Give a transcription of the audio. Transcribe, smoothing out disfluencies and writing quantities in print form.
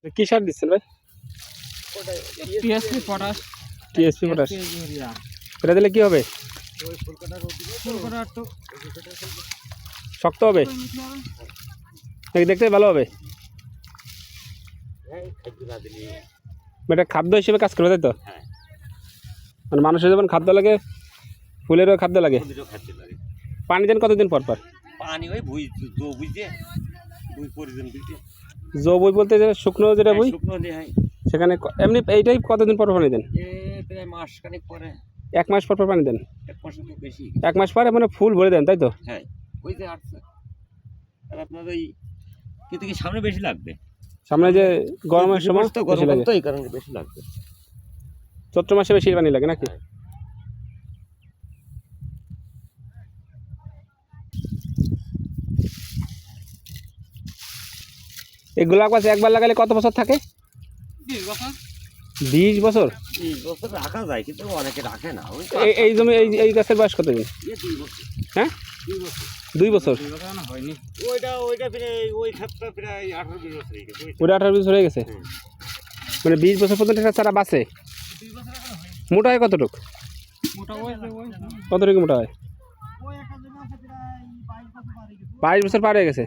কি সার দিচ্ছেন ভাই? TSP potash. TSP potash. এটা দিলে কি হবে? শক্ত হবে নাকি দেখতে ভালো হবে? এটা খাদ্য হিসেবে কাজ করবে, তাই তো? মানে মানুষের যেমন খাদ্য লাগে, ফুলেরও খাদ্য লাগে। পানি দেন কতদিন পর পর? পানি ওই ভুই বুঝছে ভুই পরিজন দিতে। জো বই বলতে যে শুকনো যেটা বই, শুকনো দিয়ে হয় সেখানে এমনি এইটাই কতদিন পর পানি দেন? প্রায় মাস খানিক পরে। 1 মাস পর পানি দেন? 1 মাসের তো বেশি। 1 মাস পরে মানে ফুল ভরে দেন, তাই তো? হ্যাঁ, ওই যে আসছে। আর আপনার ওই কিন্তু কি সামনে বেশি লাগবে, সামনে যে গরমের সময় তো বেশি গরম লাগে, তো এই কারণে বেশি লাগবে। চৈত্র মাসে বেশি পানি লাগে নাকি? এই গোলাপ গাছ একবার লাগালে কত বছর থাকে? 20 বছর। 20 বছর? 20 বছর রাখা যায়, কিন্তু অনেকে রাখে না। ওই এই জমি এই গাছের বয়স কতদিন? 2 বছর। হ্যাঁ, 2 বছর। 2 বছর। হয়নি। ওইটা প্রায় ওই ক্ষেতটা প্রায় 18-20 বছর হয়ে গেছে। ওটা 18 বছর হয়ে গেছে। মানে 20 বছর পর্যন্ত একটা চারা বাঁচে। 2 বছর এখন হয়নি। মোটা হয় কতটুক? মোটা ওই কতটুকু মোটা হয়? ওই একটা জমি আছে প্রায় 22 বছর পার হয়ে গেছে। 22 বছর পার হয়ে গেছে।